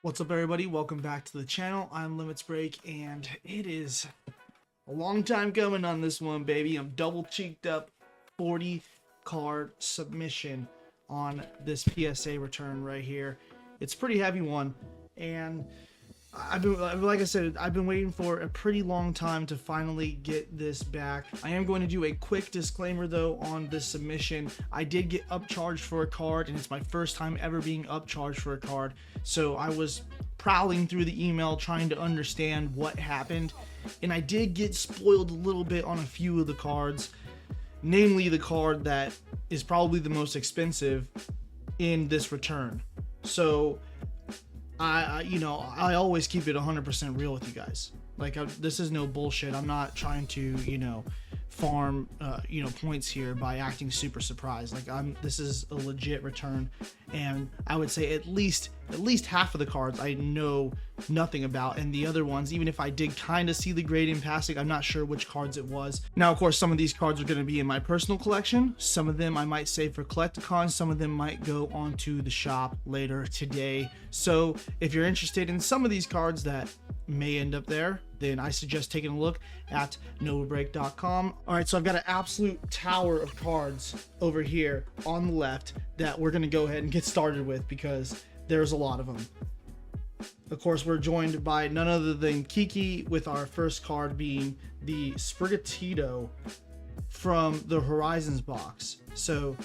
What's up, everybody? Welcome back to the channel. I'm Limitsbreak, and it is a long time coming on this one, baby. I'm double cheeked up 40 card submission on this PSA return right here. It's a pretty heavy one, and like I said, I've been waiting for a pretty long time to finally get this back. I am going to do a quick disclaimer though on this submission. I did get upcharged for a card, and it's my first time ever being upcharged for a card. So I was prowling through the email trying to understand what happened, and I did get spoiled a little bit on a few of the cards, namely the card that is probably the most expensive in this return. So I always keep it 100% real with you guys. Like, this is no bullshit. I'm not trying to, farm, points here by acting super surprised. Like, this is a legit return, and I would say at least half of the cards I know nothing about, and the other ones, even if I did kind of see the grading passing, I'm not sure which cards it was. Now, of course, some of these cards are going to be in my personal collection. Some of them I might save for Collecticons. Some of them might go onto the shop later today. So if you're interested in some of these cards that may end up there, then I suggest taking a look at Limitsbreak.com. All right, so I've got an absolute tower of cards over here on the left that we're going to go ahead and get started with because there's a lot of them. Of course, we're joined by none other than Kiki, with our first card being the Sprigatito from the Horizons box. So,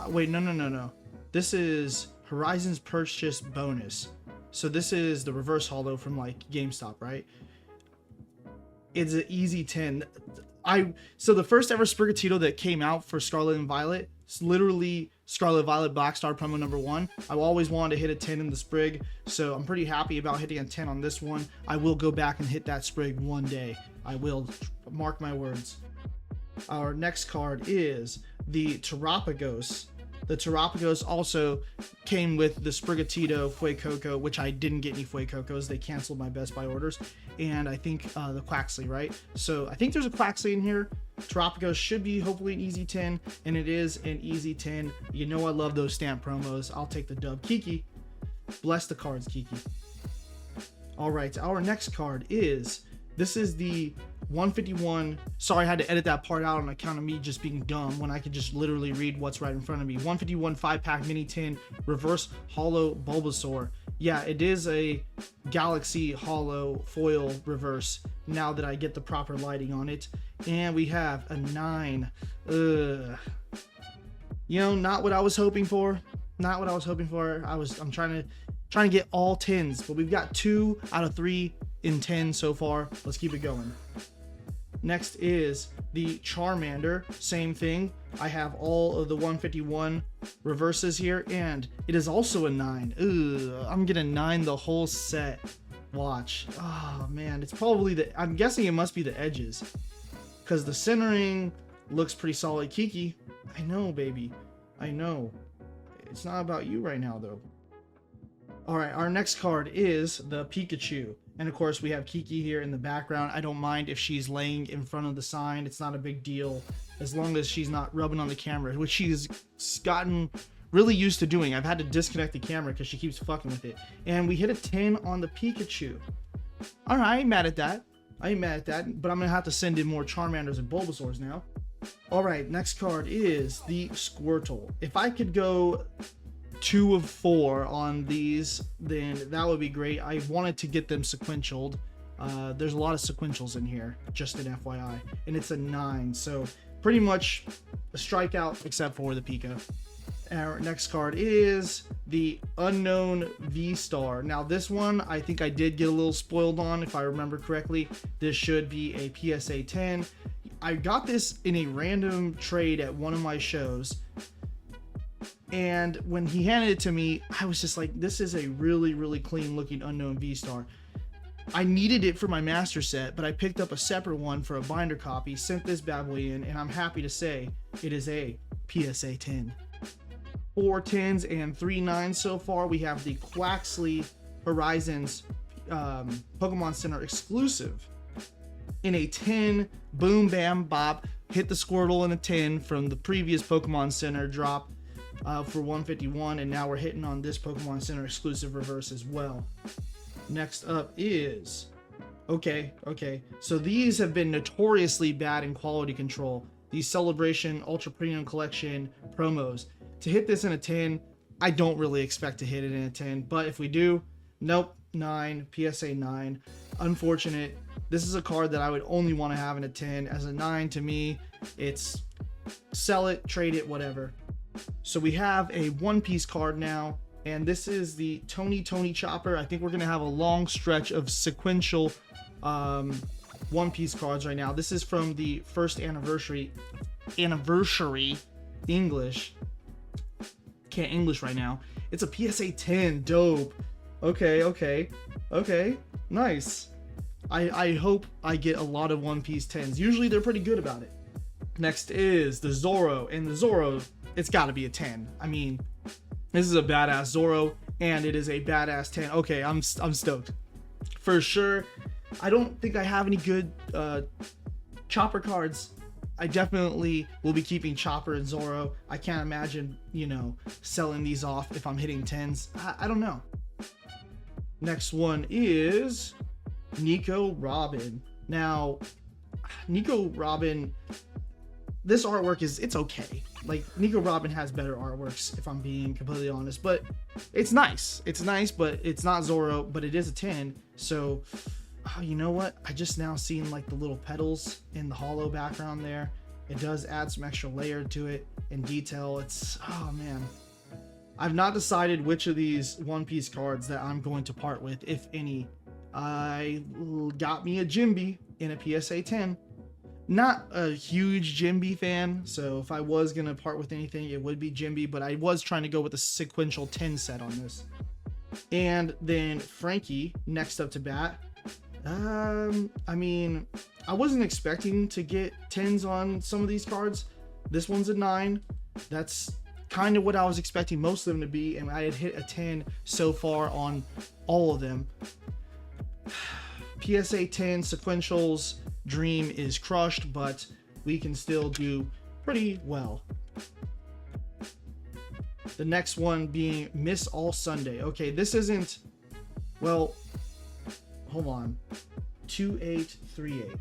wait, no. This is Horizons Purchase Bonus. So this is the reverse holo from like GameStop, right? It's an easy 10. So the first ever Sprigatito that came out for Scarlet and Violet, it's literally Scarlet Violet Black Star promo number 1. I've always wanted to hit a 10 in the Sprig, so I'm pretty happy about hitting a 10 on this one. I will go back and hit that Sprig one day. I will, mark my words. Our next card is the Terapagos. The Terapagos also came with the Sprigatito Fuecoco, which I didn't get any Fuecocos. They canceled my Best Buy orders. And I think the Quaxley, right? So I think there's a Quaxley in here. Terapagos should be hopefully an easy 10, and it is an easy 10. You know I love those stamp promos. I'll take the dub. Kiki, bless the cards, Kiki. All right, our next card is, this is the 151. Sorry, I had to edit that part out on account of me just being dumb when I could just literally read what's right in front of me. 151 5-pack mini tin reverse holo Bulbasaur. Yeah, it is a Galaxy holo foil reverse now that I get the proper lighting on it. And we have a 9. Not what I was hoping for. Not what I was hoping for. I'm trying to get all 10s, but we've got 2 out of 3 in 10 so far. Let's keep it going. Next is the Charmander. Same thing. I have all of the 151 reverses here, and it is also a 9. I'm gonna 9 the whole set. Watch. Oh man, it's probably I'm guessing it must be the edges, because the centering looks pretty solid. Kiki, I know, baby, I know. It's not about you right now though. All right, our next card is the Pikachu. And of course, we have Kiki here in the background. I don't mind if she's laying in front of the sign. It's not a big deal, as long as she's not rubbing on the camera, which she's gotten really used to doing. I've had to disconnect the camera because she keeps fucking with it. And we hit a 10 on the Pikachu. All right, I ain't mad at that. I ain't mad at that, but I'm going to have to send in more Charmanders and Bulbasaurs now. All right, next card is the Squirtle. If I could go 2 of 4 on these, then that would be great. I wanted to get them sequentialed. There's a lot of sequentials in here, just an FYI, and it's a 9, so pretty much a strikeout except for the Pika. Our next card is the Unknown V-Star. Now this one I think I did get a little spoiled on, if I remember correctly. This should be a PSA 10. I got this in a random trade at one of my shows, and when he handed it to me, I was just like, this is a really, really clean looking Unknown V-Star. I needed it for my master set, but I picked up a separate one for a binder copy, sent this bad boy in, and I'm happy to say it is a PSA 10. 4 10s and 3 9s so far. We have the Quaxley Horizons Pokemon Center exclusive in a 10. Boom, bam, bop. Hit the Squirtle in a 10 from the previous Pokemon Center drop. For 151, and now we're hitting on this Pokemon Center exclusive reverse as well. Next up is, okay. So these have been notoriously bad in quality control. These Celebration Ultra Premium Collection promos. To hit this in a 10, I don't really expect to hit it in a 10, but if we do, nope, 9, PSA 9. Unfortunate. This is a card that I would only want to have in a 10. As a 9, to me, it's sell it, trade it, whatever. So we have a One Piece card now, and this is the Tony Chopper. I think we're going to have a long stretch of sequential One Piece cards right now. This is from the first anniversary English. Can't English right now. It's a PSA 10. Dope. Okay. Nice. I hope I get a lot of One Piece 10s. Usually they're pretty good about it. Next is the Zoro, and the Zoro, it's got to be a 10. I mean, this is a badass Zoro, and it is a badass 10. Okay, I'm stoked. For sure. I don't think I have any good Chopper cards. I definitely will be keeping Chopper and Zoro. I can't imagine, selling these off if I'm hitting 10s. I don't know. Next one is Nico Robin. Now, Nico Robin, this artwork it's okay. Like, Nico Robin has better artworks, if I'm being completely honest, but it's nice. It's nice, but it's not Zoro, but it is a 10. So, you know what? I just now seen like the little petals in the hollow background there. It does add some extra layer to it and detail. It's, oh man. I've not decided which of these One Piece cards that I'm going to part with, if any. I got me a Jimby in a PSA 10. Not a huge Jimby fan, so if I was going to part with anything, it would be Jimby, but I was trying to go with a sequential 10 set on this. And then Frankie, next up to bat. I mean, I wasn't expecting to get 10s on some of these cards. This one's a 9. That's kind of what I was expecting most of them to be, and I had hit a 10 so far on all of them. PSA 10 sequentials dream is crushed, but we can still do pretty well. The next one being Miss All Sunday. Okay, this isn't, well, hold on. 2838.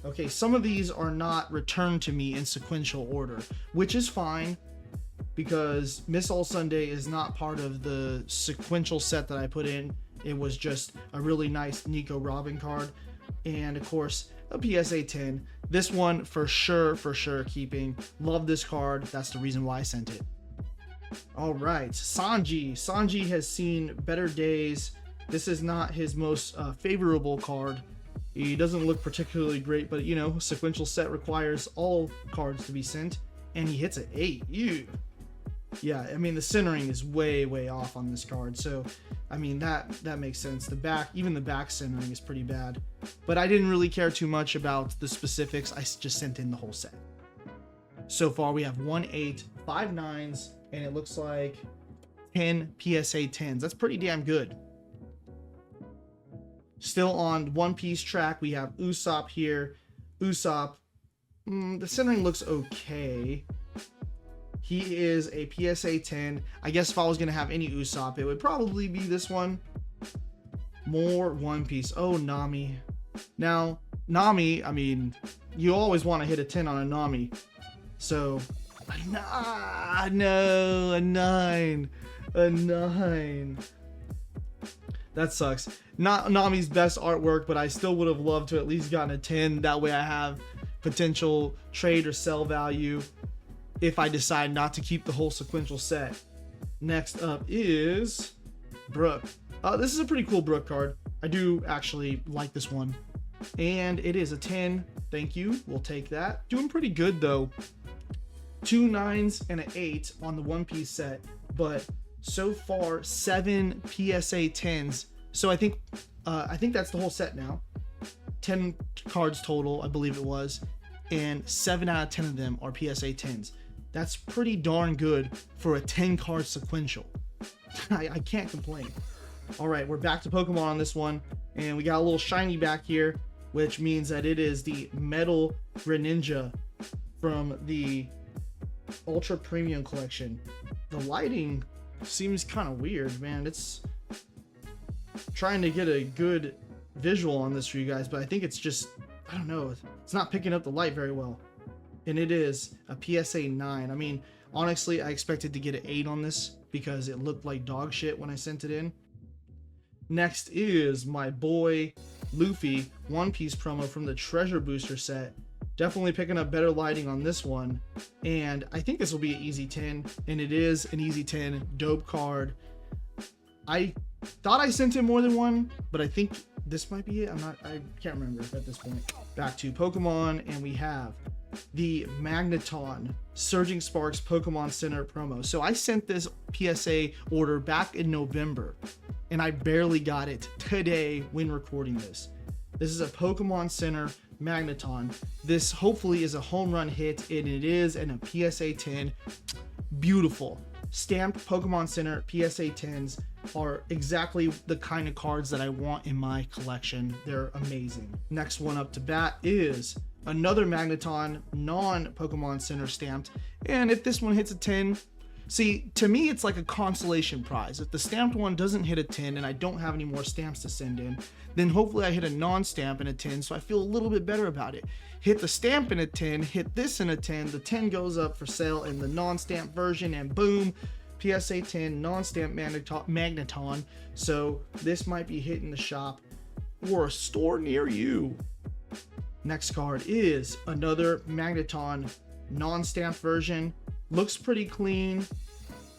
Okay, some of these are not returned to me in sequential order, which is fine because Miss All Sunday is not part of the sequential set that I put in. It was just a really nice Nico Robin card, and of course a PSA 10. This one for sure keeping. Love this card. That's the reason why I sent it. All right, Sanji has seen better days. This is not his most favorable card. He doesn't look particularly great, but sequential set requires all cards to be sent, and he hits an 8. Ew. Yeah, I mean the centering is way off on this card, so I mean that makes sense. Even the back centering is pretty bad, but I didn't really care too much about the specifics. I just sent in the whole set. So far we have 1 8, 5 9s, and it looks like 10 PSA 10s. That's pretty damn good. Still on One Piece track, we have Usopp here. Usopp, the centering looks okay. He is a PSA 10. I guess if I was going to have any Usopp, it would probably be this one. More One Piece. Oh, Nami. Now, Nami, I mean, you always want to hit a 10 on a Nami. So, no, a 9. A 9. That sucks. Not Nami's best artwork, but I still would have loved to at least gotten a 10. That way I have potential trade or sell value if I decide not to keep the whole sequential set. Next up is Brook. This is a pretty cool Brook card. I do actually like this one. And it is a 10. Thank you. We'll take that. Doing pretty good though. 2 9s and an 8 on the One Piece set, but so far 7 PSA 10s. So I think that's the whole set now. 10 cards total, I believe it was, and 7 out of 10 of them are PSA 10s. That's pretty darn good for a 10 card sequential. I can't complain. All right, we're back to Pokemon on this one, and we got a little shiny back here, which means that it is the Metal Greninja from the Ultra Premium Collection. The lighting seems kind of weird, man. trying to get a good visual on this for you guys, but I think it's just, I don't know, it's not picking up the light very well. And it is a PSA 9. I mean, honestly, I expected to get an 8 on this because it looked like dog shit when I sent it in. Next is my boy Luffy One Piece promo from the Treasure Booster set. Definitely picking up better lighting on this one, and I think this will be an easy 10, and it is an easy 10. Dope card. I thought I sent in more than one, but I think this might be it. I can't remember at this point. Back to Pokemon, and we have the Magneton Surging Sparks Pokemon Center promo. So I sent this PSA order back in November, and I barely got it today when recording this. This is a Pokemon Center Magneton. This hopefully is a home run hit, and it is in a PSA 10. Beautiful. Stamped Pokemon Center PSA 10s are exactly the kind of cards that I want in my collection. They're amazing. Next one up to bat is another Magneton non-Pokemon Center stamped, and if this one hits a 10, see, to me it's like a consolation prize. If the stamped one doesn't hit a 10 and I don't have any more stamps to send in, then hopefully I hit a non-stamp in a 10, so I feel a little bit better about it. Hit the stamp in a 10, hit this in a 10, the 10 goes up for sale in the non-stamp version, and boom, PSA 10 non-stamp Magneton. So this might be hitting the shop or a store near you. Next card is another Magneton non-stamped version. Looks pretty clean.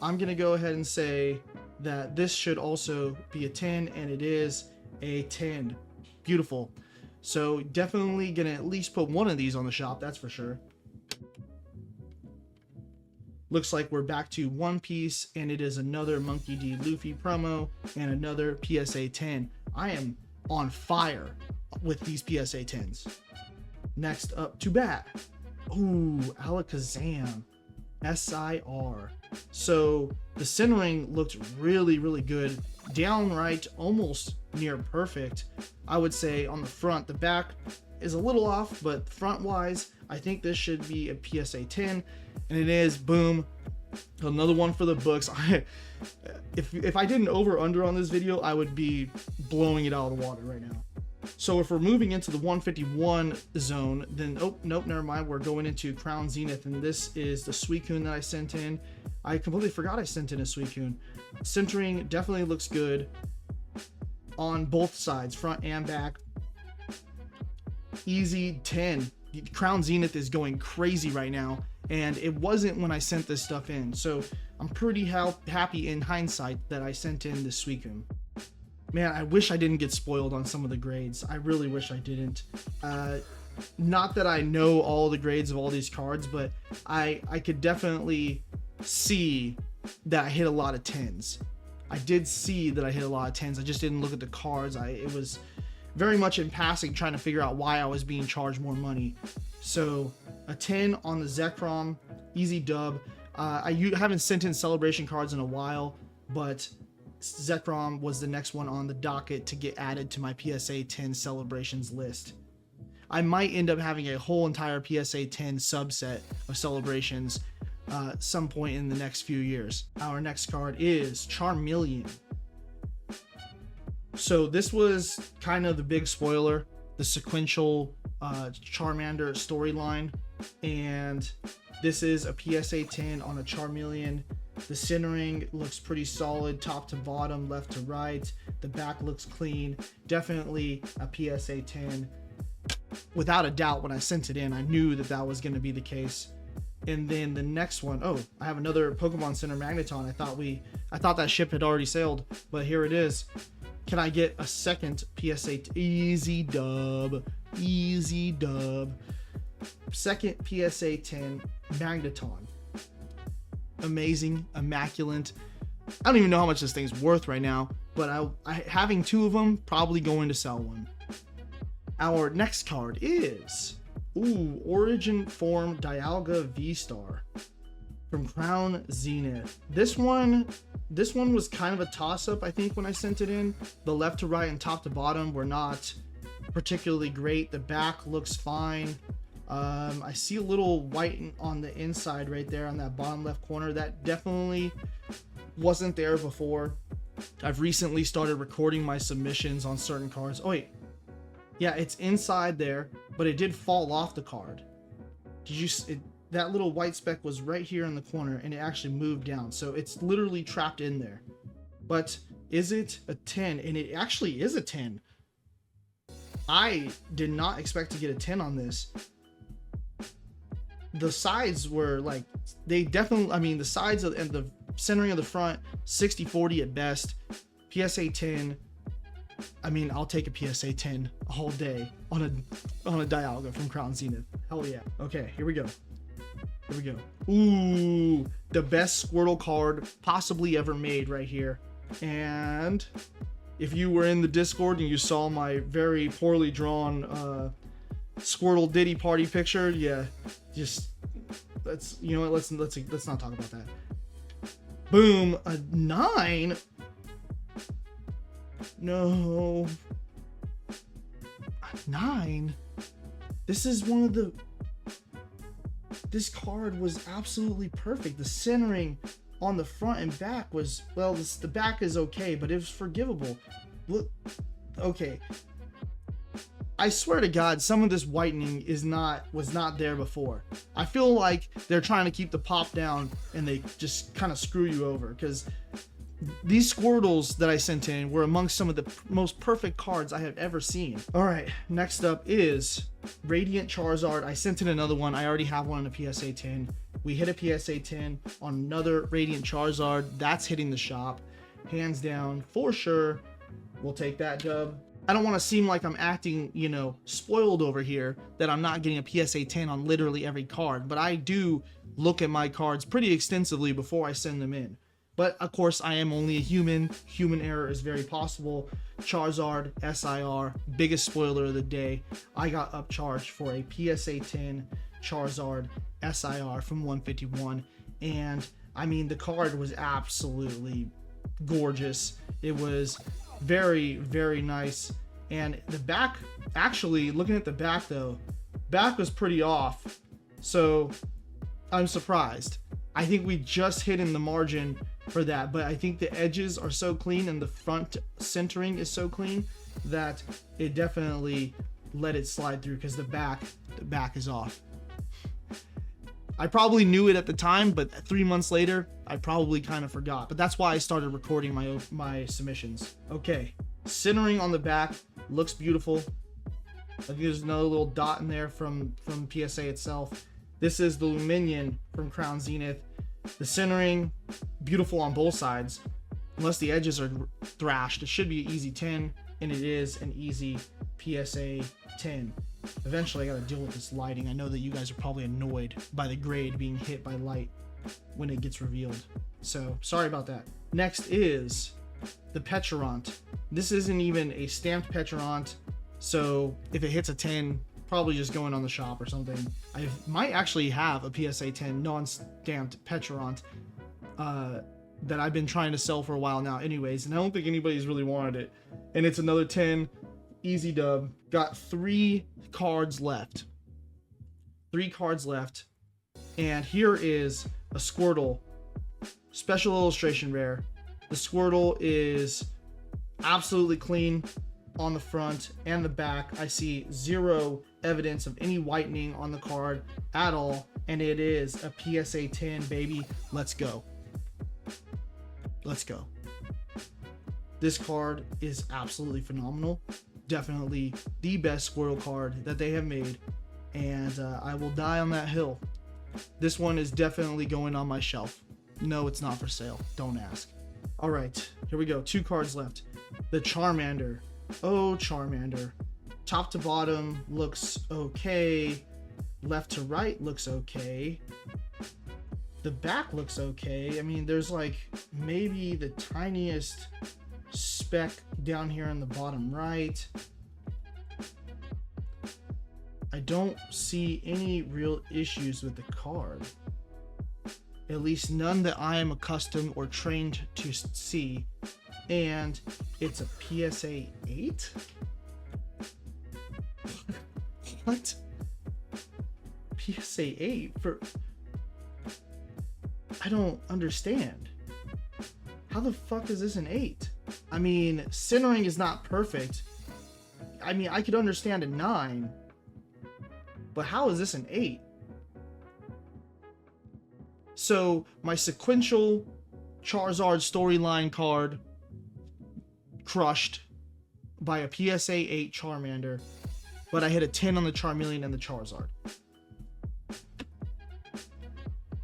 I'm gonna go ahead and say that this should also be a 10, and it is a 10. Beautiful. So definitely gonna at least put one of these on the shop, that's for sure. Looks like we're back to One Piece, and it is another Monkey D. Luffy promo and another PSA 10. I am on fire with these PSA 10s. Next up to bat. Ooh, Alakazam. SIR. So the centering looked really, really good. Downright almost near perfect, I would say, on the front. The back is a little off, but front wise, I think this should be a PSA 10, and it is. Boom, another one for the books. If I didn't over under on this video, I would be blowing it out of the water right now. So if we're moving into the 151 zone, then oh nope, never mind, we're going into Crown Zenith, and this is the Suicune that I sent in. I completely forgot I sent in a Suicune. Centering definitely looks good on both sides, front and back. Easy 10. Crown Zenith is going crazy right now, and it wasn't when I sent this stuff in, so I'm pretty happy in hindsight that I sent in this Suicune. Man, I wish I didn't get spoiled on some of the grades. I really wish I didn't. Not that I know all the grades of all these cards, but I could definitely see that I hit a lot of 10s. I did see that I hit a lot of 10s. I just didn't look at the cards. It was very much in passing, trying to figure out why I was being charged more money. So a 10 on the Zekrom, easy dub. I haven't sent in celebration cards in a while, but Zekrom was the next one on the docket to get added to my PSA 10 celebrations list. I might end up having a whole entire PSA 10 subset of celebrations some point in the next few years. Our next card is Charmeleon. So this was kind of the big spoiler, the sequential Charmander storyline, and this is a PSA 10 on a Charmeleon. The centering looks pretty solid, top to bottom, left to right. The back looks clean. Definitely a PSA 10. Without a doubt, when I sent it in, I knew that that was going to be the case. And then the next one, oh, I have another Pokemon Center Magneton. I thought that ship had already sailed, but here it is. Can I get a second PSA? Easy dub. Easy dub. Second PSA 10 Magneton. Amazing, immaculate. I don't even know how much this thing's worth right now, but having two of them, probably going to sell one. Our next card is Origin Form Dialga V-Star from Crown Zenith. This one was kind of a toss-up, I think, when I sent it in. The left to right and top to bottom were not particularly great. The back looks fine. I see a little white on the inside right there on that bottom left corner. That definitely wasn't there before. I've recently started recording my submissions on certain cards. Oh wait, yeah, it's inside there, but it did fall off the card. Did you? That little white speck was right here in the corner, and it actually moved down, so it's literally trapped in there. But is it a 10? And it actually is a 10. I did not expect to get a 10 on this. The sides were like, they definitely, I mean, the sides and the centering of the front, 60-40 at best. PSA 10. I mean, I'll take a PSA 10 all day on a Dialga from Crown Zenith. Hell yeah. Okay, here we go. Here we go. Ooh, the best Squirtle card possibly ever made right here. And if you were in the Discord and you saw my very poorly drawn Squirtle Diddy party picture, yeah, just let's, you know what, let's not talk about that. Boom, a 9. No, a 9. This is one of the. This card was absolutely perfect. The centering on the front and back was, well, the back is okay, but it was forgivable. Look, okay. I swear to God, some of this whitening was not there before. I feel like they're trying to keep the pop down and they just kind of screw you over, because these Squirtles that I sent in were amongst some of the most perfect cards I have ever seen. All right, next up is Radiant Charizard. I sent in another one. I already have one in a PSA 10. We hit a PSA 10 on another Radiant Charizard. That's hitting the shop. Hands down, for sure. We'll take that dub. I don't want to seem like I'm acting, you know, spoiled over here, that I'm not getting a PSA 10 on literally every card, but I do look at my cards pretty extensively before I send them in. But of course, I am only a human. Human error is very possible. Charizard, SIR, biggest spoiler of the day. I got upcharged for a PSA 10 Charizard SIR from 151. And I mean, the card was absolutely gorgeous. It was very, very nice. And the back, actually, looking at the back though, back was pretty off. So I'm surprised. I think we just hit in the margin for that, but I think the edges are so clean and the front centering is so clean that it definitely let it slide through, because the back is off. I probably knew it at the time, but 3 months later I probably kind of forgot, but that's why I started recording my submissions. Okay, centering on the back looks beautiful. I think there's another little dot in there from PSA itself. This is the Luminion from Crown Zenith. The centering, beautiful on both sides. Unless the edges are thrashed, it should be an easy 10, and it is an easy PSA 10. Eventually, I gotta deal with this lighting. I know that you guys are probably annoyed by the grade being hit by light when it gets revealed. So, sorry about that. Next is the Petrant. This isn't even a stamped Petrant, so if it hits a 10, probably just going on the shop or something. I might actually have a PSA 10 non-stamped Petrant that I've been trying to sell for a while now anyways, and I don't think anybody's really wanted it. And it's another 10, easy dub. Got 3 cards left. 3 cards left. And here is a Squirtle. Special illustration rare. The Squirtle is absolutely clean on the front and the back. I see 0 evidence of any whitening on the card at all, and it is a PSA 10, baby. Let's go. Let's go. This card is absolutely phenomenal. Definitely the best Squirtle card that they have made, and I will die on that hill. This one is definitely going on my shelf. No, it's not for sale. Don't ask. All right, here we go. 2 cards left. The Charmander. Oh, Charmander. Top to bottom looks okay. Left to right looks okay. The back looks okay. I mean, there's like maybe the tiniest speck down here in the bottom right. I don't see any real issues with the card. At least none that I am accustomed or trained to see. And it's a PSA 8? What? PSA 8 for... I don't understand. How the fuck is this an 8? I mean, centering is not perfect. I mean, I could understand a 9, but how is this an 8? So my sequential Charizard storyline card crushed by a PSA 8 Charmander, but I hit a 10 on the Charmeleon and the Charizard.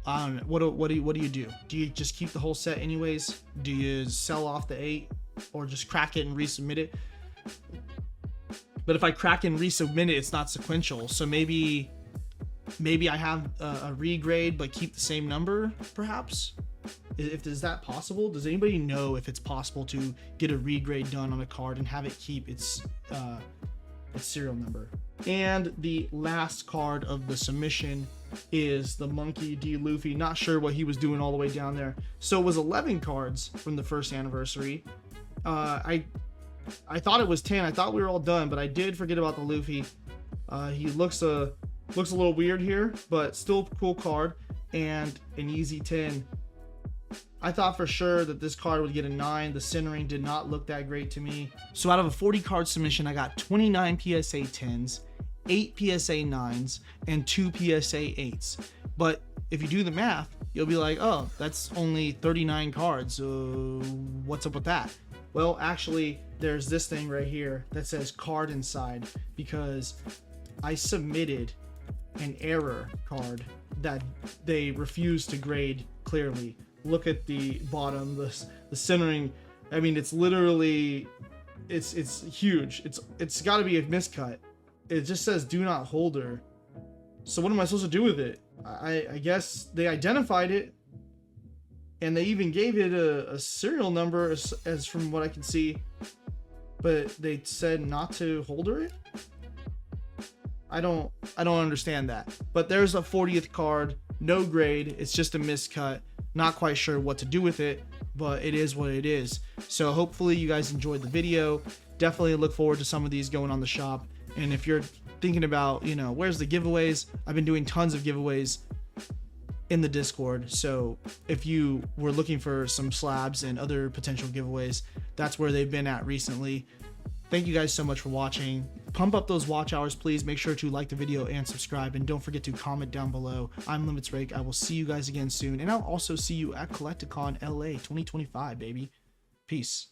I don't know. What do you do? Do you just keep the whole set anyways? Do you sell off the 8 or just crack it and resubmit it? But if I crack and resubmit it, it's not sequential. So maybe I have a regrade but keep the same number, perhaps? Is that possible? Does anybody know if it's possible to get a regrade done on a card and have it keep its serial number? And the last card of the submission is the Monkey D. Luffy. Not sure what he was doing all the way down there. So it was 11 cards from the first anniversary. I thought it was 10. I thought we were all done, but I did forget about the Luffy. He looks a little weird here, but still a cool card and an easy 10. I thought for sure that this card would get a 9. The centering did not look that great to me. So out of a 40 card submission, I got 29 PSA 10s, 8 PSA 9s, and 2 PSA 8s. But if you do the math, you'll be like, oh, that's only 39 cards. What's up with that? Well, actually, there's this thing right here that says card inside, because I submitted an error card that they refused to grade clearly. Look at the bottom, the centering. I mean, it's literally, it's huge. It's got to be a miscut. It just says do not holder. So what am I supposed to do with it? I guess they identified it, and they even gave it a serial number as from what I can see, but they said not to holder it. I don't understand that. But there's a 40th card, no grade. It's just a miscut. Not quite sure what to do with it, but it is what it is. So hopefully you guys enjoyed the video. Definitely look forward to some of these going on the shop. And if you're thinking about, where's the giveaways? I've been doing tons of giveaways in the Discord. So if you were looking for some slabs and other potential giveaways, that's where they've been at recently. Thank you guys so much for watching. Pump up those watch hours, please. Make sure to like the video and subscribe, and don't forget to comment down below. I'm Limitsbreak. I will see you guys again soon, and I'll also see you at Collecticon LA 2025, baby. Peace.